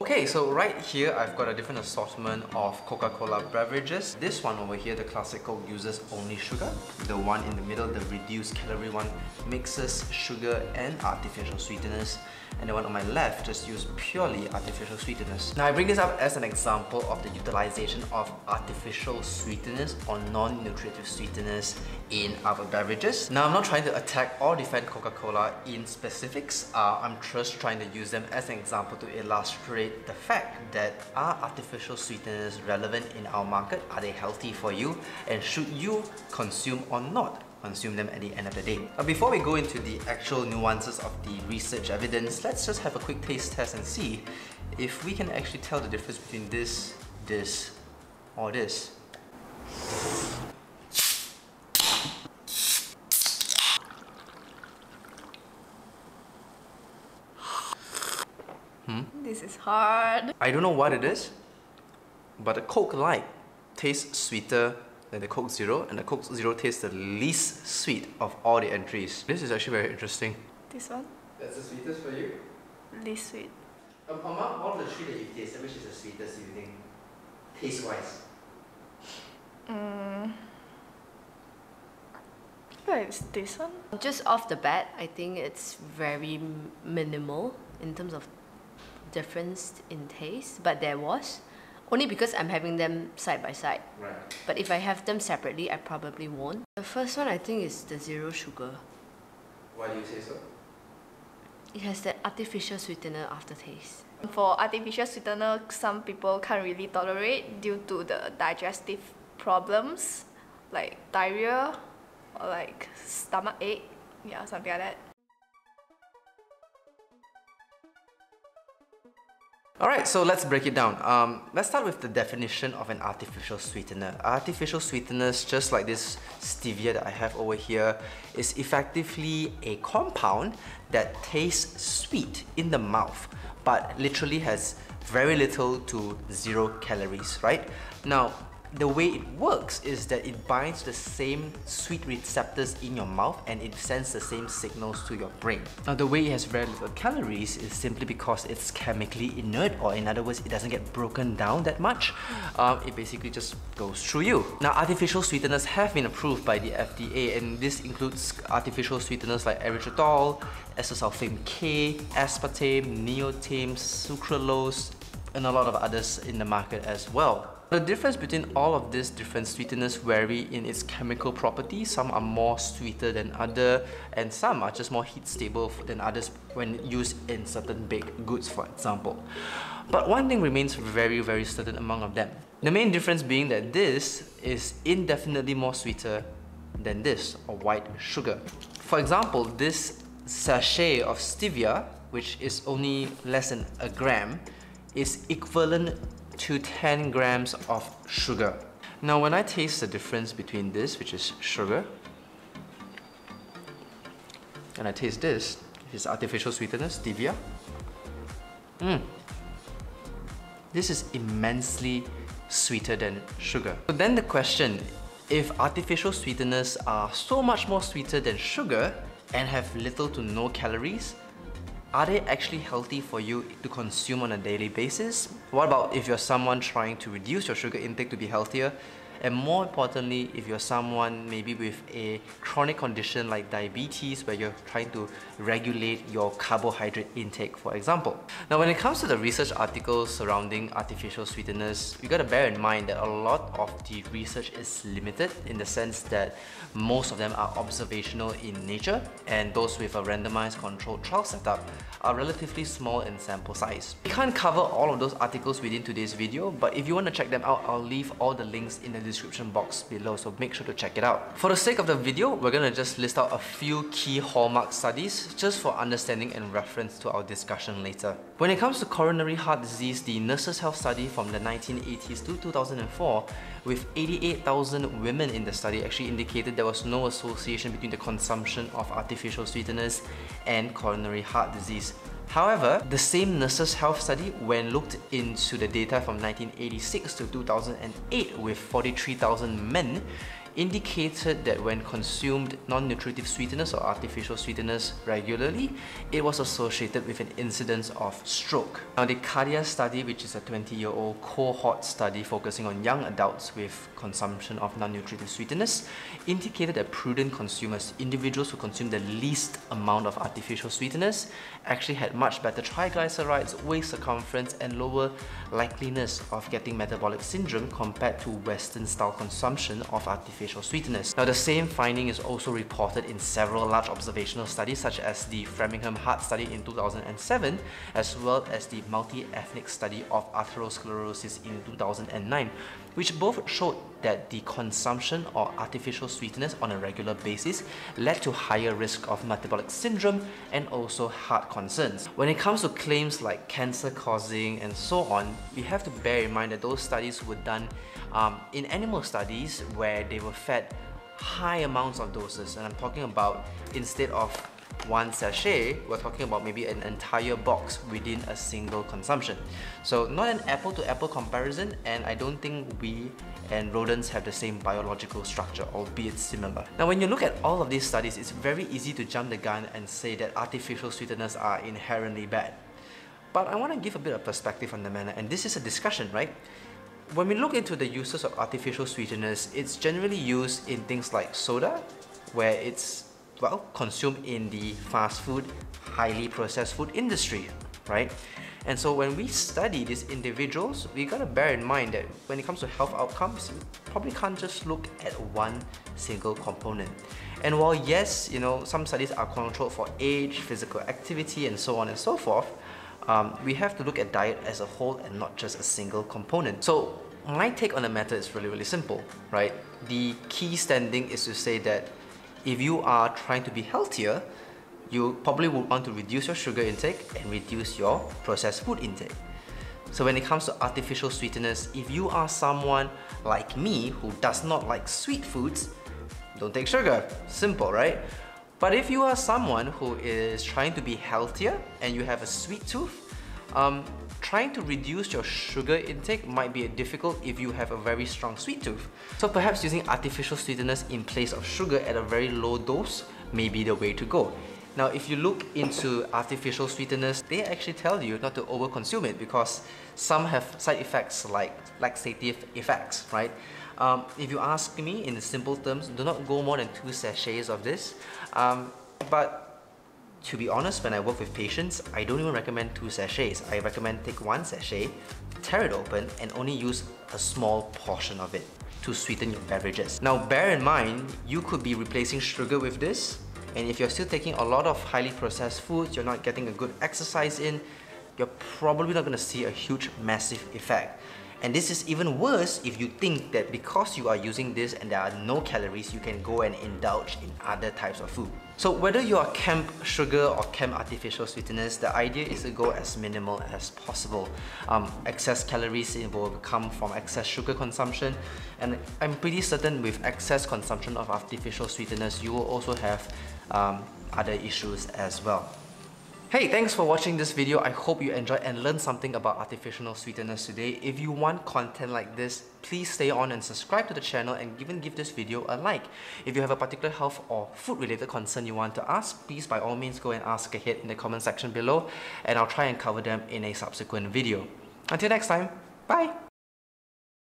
Okay, so right here I've got a different assortment of Coca-Cola beverages. This one over here, the classic Coke, uses only sugar. The one in the middle, the reduced calorie one, mixes sugar and artificial sweeteners. And the one on my left just use purely artificial sweeteners. Now I bring this up as an example of the utilization of artificial sweeteners or non-nutritive sweeteners in our beverages. Now I'm not trying to attack or defend Coca-Cola in specifics. I'm just trying to use them as an example to illustrate the fact that are artificial sweeteners relevant in our market? Are they healthy for you? And should you consume or not consume them at the end of the day? But before we go into the actual nuances of the research evidence, let's just have a quick taste test and see if we can actually tell the difference between this, or this. This is hard. I don't know what it is, but the Coke Light tastes sweeter than the Coke Zero, and the Coke Zero tastes the least sweet of all the entries. This is actually very interesting. This one? That's the sweetest for you? Least sweet. Among all the three that you tasted, which is the sweetest, you think, taste-wise? I feel like it's this one. Just off the bat, I think it's very minimal in terms of difference in taste, but there was. Only because I'm having them side by side. Right. But if I have them separately, I probably won't. The first one I think is the zero sugar. Why do you say so? It has that artificial sweetener aftertaste. For artificial sweetener, some people can't really tolerate due to the digestive problems, like diarrhea or like stomach ache, yeah, something like that. Alright, so let's break it down. Let's start with the definition of an artificial sweetener. Artificial sweeteners, just like this stevia that I have over here, is effectively a compound that tastes sweet in the mouth, but literally has very little to zero calories, right? Now, the way it works is that it binds the same sweet receptors in your mouth and it sends the same signals to your brain. Now, the way it has very little calories is simply because it's chemically inert, or in other words, it doesn't get broken down that much. It basically just goes through you. Now, artificial sweeteners have been approved by the FDA, and this includes artificial sweeteners like erythritol, S-sulfame K, aspartame, neotame, sucralose, and a lot of others in the market as well. The difference between all of these different sweeteners vary in its chemical properties. Some are more sweeter than others, and some are just more heat stable than others when used in certain baked goods, for example. But one thing remains very, very certain among of them. The main difference being that this is indefinitely more sweeter than this, or white sugar. For example, this sachet of stevia, which is only less than a gram, is equivalent to 10 grams of sugar. Now, when I taste the difference between this, which is sugar, and I taste this, which is artificial sweetener, stevia, this is immensely sweeter than sugar. So then the question, if artificial sweeteners are so much more sweeter than sugar and have little to no calories, are they actually healthy for you to consume on a daily basis? What about if you're someone trying to reduce your sugar intake to be healthier? And more importantly, if you're someone maybe with a chronic condition like diabetes, where you're trying to regulate your carbohydrate intake, for example. Now, when it comes to the research articles surrounding artificial sweeteners, you gotta bear in mind that a lot of the research is limited in the sense that most of them are observational in nature, and those with a randomized controlled trial setup are relatively small in sample size. We can't cover all of those articles within today's video, but if you want to check them out, I'll leave all the links in the description box below, so make sure to check it out. For the sake of the video, we're gonna just list out a few key hallmark studies just for understanding and reference to our discussion later. When it comes to coronary heart disease, the Nurses' Health Study from the 1980s to 2004, with 88,000 women in the study, actually indicated there was no association between the consumption of artificial sweeteners and coronary heart disease. However, the same Nurses' Health Study, when looked into the data from 1986 to 2008 with 43,000 men, indicated that when consumed non-nutritive sweeteners or artificial sweeteners regularly, it was associated with an incidence of stroke. Now, the Cardia study, which is a 20-year-old cohort study focusing on young adults with consumption of non-nutritive sweeteners, indicated that prudent consumers, individuals who consume the least amount of artificial sweeteners, actually had much better triglycerides, waist circumference, and lower likeliness of getting metabolic syndrome compared to Western-style consumption of artificial sweeteners. Now, the same finding is also reported in several large observational studies, such as the Framingham Heart Study in 2007, as well as the multi-ethnic study of atherosclerosis in 2009, which both showed that the consumption of artificial sweeteners on a regular basis led to higher risk of metabolic syndrome and also heart concerns. When it comes to claims like cancer causing and so on, we have to bear in mind that those studies were done in animal studies where they were fed high amounts of doses, and I'm talking about instead of one sachet, we're talking about maybe an entire box within a single consumption. So not an apple-to-apple comparison, and I don't think we and rodents have the same biological structure, albeit similar. Now, when you look at all of these studies, it's very easy to jump the gun and say that artificial sweeteners are inherently bad. But I want to give a bit of perspective on the matter, and this is a discussion, right? When we look into the uses of artificial sweeteners, it's generally used in things like soda, where it's consumed in the fast food, highly processed food industry, right? And so when we study these individuals, we gotta bear in mind that when it comes to health outcomes, we probably can't just look at one single component. And while yes, some studies are controlled for age, physical activity, and so on and so forth, we have to look at diet as a whole and not just a single component. So my take on the matter is really, really simple, right? The key standing is to say that if you are trying to be healthier, you probably would want to reduce your sugar intake and reduce your processed food intake. So when it comes to artificial sweeteners, if you are someone like me who does not like sweet foods, don't take sugar. Simple, right? But if you are someone who is trying to be healthier and you have a sweet tooth, trying to reduce your sugar intake might be difficult if you have a very strong sweet tooth. So perhaps using artificial sweeteners in place of sugar at a very low dose may be the way to go. Now, if you look into artificial sweeteners, they actually tell you not to overconsume it because some have side effects like laxative effects, right? If you ask me in simple terms, do not go more than 2 sachets of this. But to be honest, when I work with patients, I don't even recommend 2 sachets. I recommend take 1 sachet, tear it open, and only use a small portion of it to sweeten your beverages. Now, bear in mind, you could be replacing sugar with this, and if you're still taking a lot of highly processed foods, you're not getting a good exercise in, you're probably not going to see a huge, massive effect. And this is even worse if you think that because you are using this and there are no calories, you can go and indulge in other types of food. So whether you are camp sugar or camp artificial sweeteners, the idea is to go as minimal as possible. Excess calories will come from excess sugar consumption, and I'm pretty certain with excess consumption of artificial sweeteners, you will also have other issues as well. Hey, thanks for watching this video. I hope you enjoyed and learned something about artificial sweeteners today. If you want content like this, please stay on and subscribe to the channel and even give this video a like. If you have a particular health or food related concern you want to ask, please by all means go and ask ahead in the comment section below, and I'll try and cover them in a subsequent video. Until next time, bye!